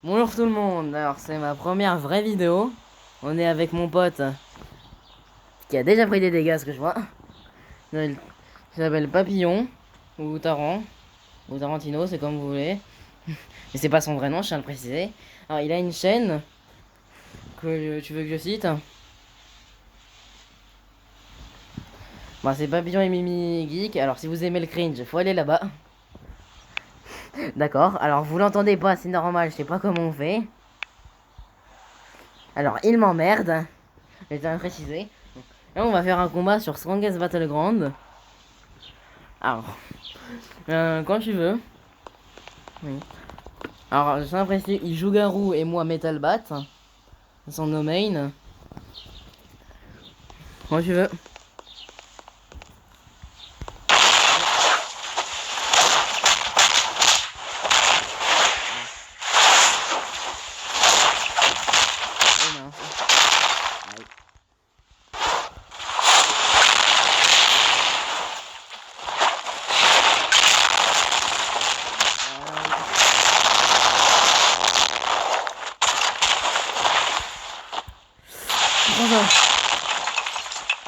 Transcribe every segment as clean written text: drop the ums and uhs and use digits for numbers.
Bonjour tout le monde, alors c'est ma première vraie vidéo. On est avec mon pote qui a déjà pris des dégâts, ce que je vois. Il s'appelle Papillon, ou Taran, ou Tarantino, c'est comme vous voulez. Mais c'est pas son vrai nom, je tiens à le préciser. Alors il a une chaîne que tu veux que je cite. Bah c'est Papillon et Mimi Geek, alors si vous aimez le cringe, faut aller là-bas. D'accord, alors vous l'entendez pas, c'est normal, je sais pas comment on fait. Alors il m'emmerde, je tiens à le préciser. Là on va faire un combat sur Strongest Battleground. Alors, quand tu veux. Oui. Alors, j'ai l'impression il joue Garou et moi Metal Bat. Ce sont nos mains. Quand tu veux. Oh mince. Aïe.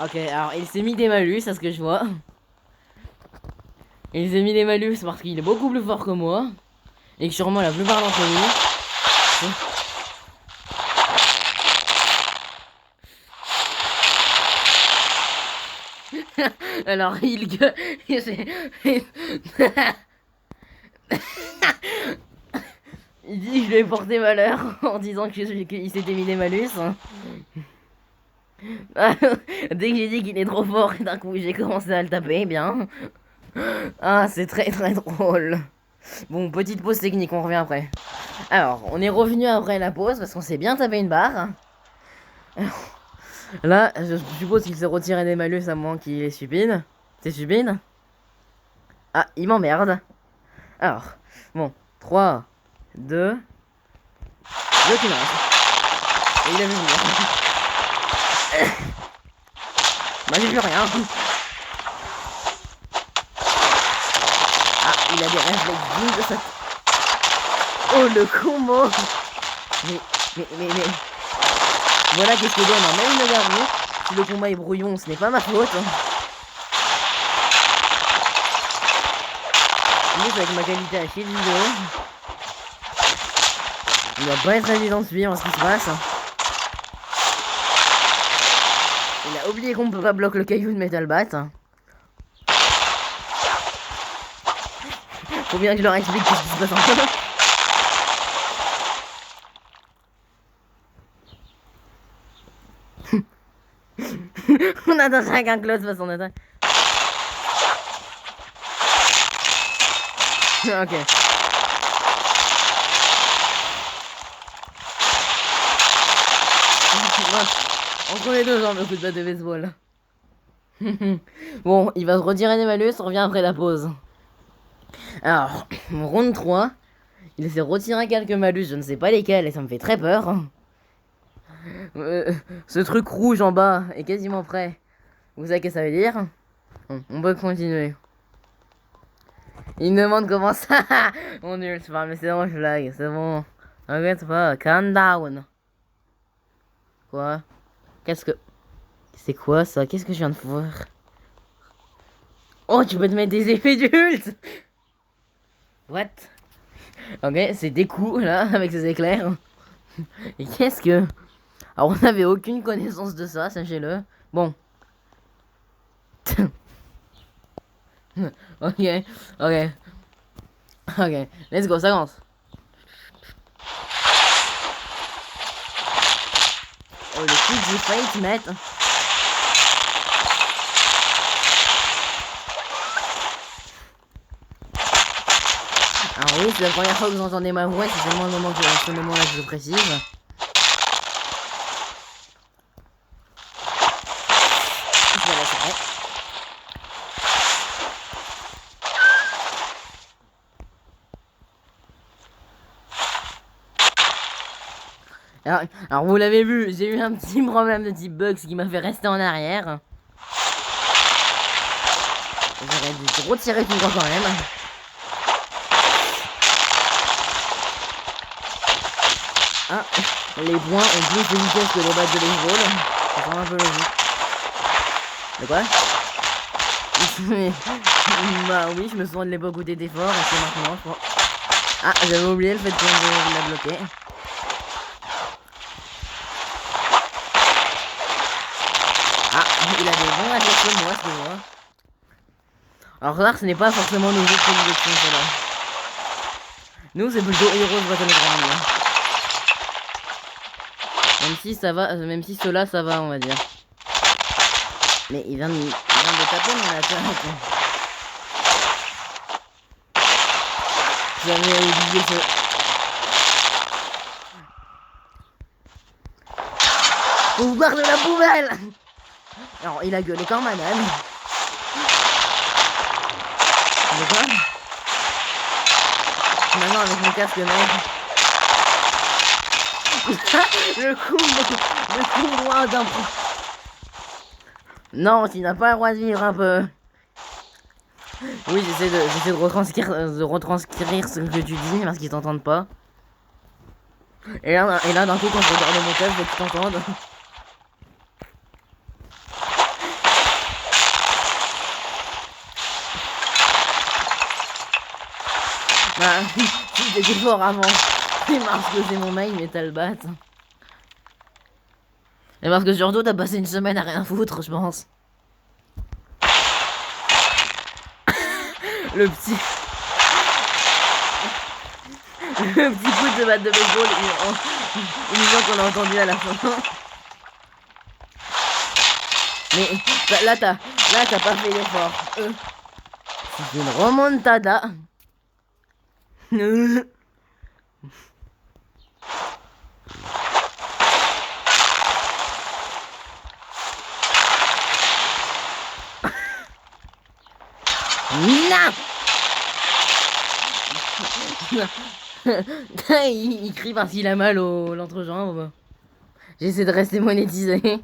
Ok, alors il s'est mis des malus, à ce que je vois. Il s'est mis des malus parce qu'il est beaucoup plus fort que moi. Et que sûrement la plupart d'entre vous. Alors il gueule. Il dit que je lui ai porté malheur en disant qu'il s'était mis des malus. Dès que j'ai dit qu'il est trop fort, d'un coup j'ai commencé à le taper, bien. Ah, c'est très très drôle. Bon, petite pause technique, on revient après. Alors, on est revenu après la pause parce qu'on s'est bien tapé une barre. Là, je suppose qu'il s'est retiré des malus à moins qu'il est stupide. C'est stupide? Ah, il m'emmerde. Alors, bon, 3, 2, le tunnage. Et il a vu venir. Bah, j'ai vu rien. Ah, il a des réflexes dignes de sa... Oh, le combo. Mais... Voilà qu'est-ce que donne un même le garou. Si le combat est brouillon, ce n'est pas ma faute. Juste avec ma qualité à chier de vidéo. Il va pas être évident de suivre ce qui se passe. Il a oublié qu'on peut pas bloquer le caillou de Metal Bat. Faut bien que je leur explique ce qui se passe en fait. On a dansé avec un close face en attaque. Ok. Entre les deux jambes, le coup de batte de baseball. Bon, il va se retirer des malus, on revient après la pause. Alors, mon round 3, il s'est retiré quelques malus, je ne sais pas lesquels, et ça me fait très peur. Ce truc rouge en bas est quasiment prêt. Vous savez ce que ça veut dire? On peut continuer. Il me demande comment ça. On nul, c'est pas, mais c'est bon, je blague, c'est bon. T'inquiète pas, calm down. Quoi? Qu'est-ce que... C'est quoi ça? Qu'est-ce que je viens de voir? Oh, tu peux te mettre des effets d'ult. What? Ok, c'est des coups là, avec ces éclairs. Et qu'est-ce que... Alors, on n'avait aucune connaissance de ça, sachez-le. Bon. Ok, ok. Ok, let's go, ça commence. Oh, le coup que j'ai failli te mettre. Alors oui, c'est la première fois que vous entendez ma voix, c'est seulement le moment que, ce moment-là que je précise. Voilà, c'est vrai. Alors vous l'avez vu, j'ai eu un petit problème de type bugs qui m'a fait rester en arrière. J'aurais dû retirer tout quand même. Ah, les points ont plus de vitesse que les battes de baseball. Ça semble un peu logique. De quoi? Bah oui, je me souviens de l'époque où t'étais fort et c'est maintenant, je crois. Ah, j'avais oublié le fait qu'on l'a bloqué. Ah, il a des bons réflexes comme moi, ce que je vois. Alors là, ce n'est pas forcément nos autres prédilections, cela. Nous, c'est plutôt Heroes Battleground. Même si ça va, même si cela ça va, on va dire. Mais il vient de taper mon attaque. J'avais oublié ce... Pouvoir de la poubelle. Alors, il a gueulé comme un âne. De quoi? Maintenant, avec mon casque, mec. le coup loin d'un... Non, tu n'as pas le droit de vivre un peu. Oui, j'essaie de retranscrire ce que tu dis parce qu'ils t'entendent pas. Et là d'un coup, quand je regarde le montage, faut qu'ils t'entendent. Bah, si t'étais fort avant. C'est parce que c'est mon main Metal Bat. Et parce que surtout, t'as passé une semaine à rien foutre, je pense. Le petit coup de batte de baseball humiliant qu'on a entendu à la fin. Mais là t'as pas fait l'effort. C'est une remontada. Non. il crie parce qu'il a mal au l'entrejambe. J'essaie de rester monétisé.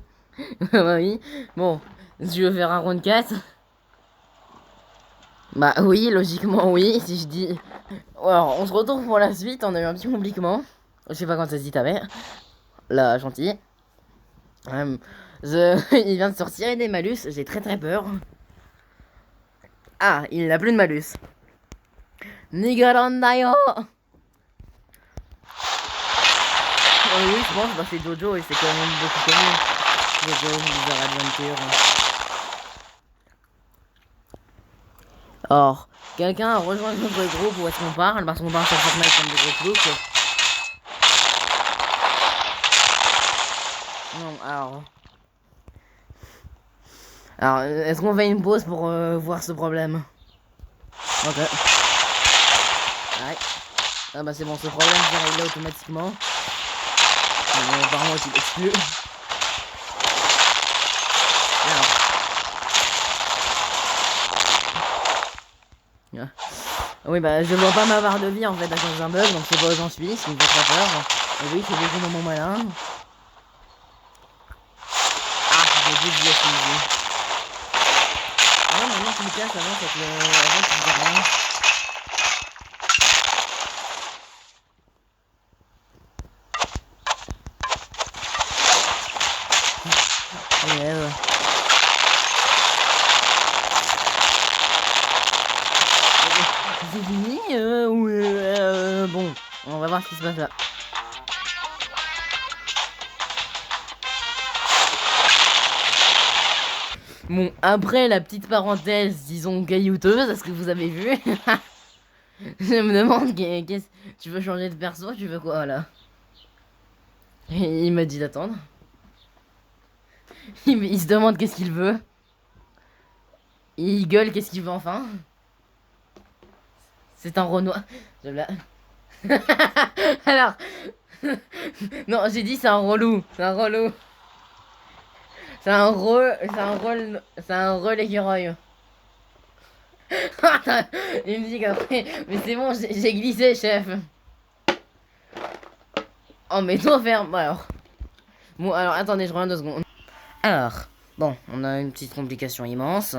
Bah oui. Bon, si tu veux faire un round 4. Bah oui, logiquement oui, si je dis... Alors, on se retrouve pour la suite, on a eu un petit compliquement. Je sais pas quand ça se dit ta mère. Là, gentil. Il vient de sortir des malus, j'ai très peur. Ah, il n'a plus de malus. Nigarandayo. Oui, je pense, bah c'est Jojo et c'est quand même beaucoup connu. Jojo, Bizarre Adventure. Or, quelqu'un a rejoint notre groupe où est-ce qu'on parle? Parce qu'on parle sur Fortnite comme des gros ploucs. Non, alors, est-ce qu'on fait une pause pour voir ce problème? Ok. Ouais. Ah bah c'est bon, ce problème s'est réglé automatiquement. Apparemment, il exclut. Alors. Oui, bah je vois pas ma barre de vie en fait à cause d'un bug, donc je sais pas où j'en suis, ce qui me fait très peur. Et oui, c'est beaucoup dans mon malin. Ah, j'ai dit que j'ai ah non, maintenant tu me casses avant, c'est que avant tu disais rien. Ouais. C'est fini bon, on va voir ce qui se passe là. Bon, après la petite parenthèse, disons caillouteuse, est-ce que vous avez vu? Je me demande, tu veux changer de perso, tu veux quoi là? Il m'a dit d'attendre. Il se demande qu'est-ce qu'il veut. Il gueule qu'est-ce qu'il veut enfin. C'est un Renoir. Alors. Non, j'ai dit c'est un relou. C'est un relou. C'est un rôle écureuil. Il me dit qu'après. Mais c'est bon, j'ai glissé, chef. Oh, mais toi ferme. Alors. Bon, alors attendez, je reviens 2 secondes. Alors, bon, on a une petite complication immense.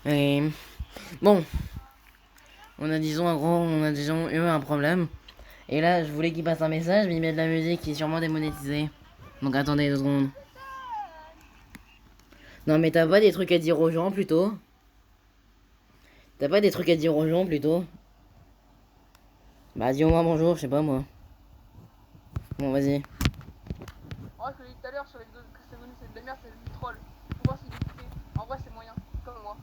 Et. Bon. On a disons eu un problème. Et là, je voulais qu'il passe un message, mais il met de la musique qui est sûrement démonétisée. Donc attendez 2 secondes. Non, mais t'as pas des trucs à dire aux gens plutôt? T'as pas des trucs à dire aux gens plutôt? Bah, dis au moins bonjour, je sais pas moi. Bon, vas-y. En vrai, ce que j'ai dit tout à l'heure sur les vidéos de Christophe, c'est de la merde, c'est du troll. Faut voir s'il est écouté. En vrai, c'est moyen, comme moi.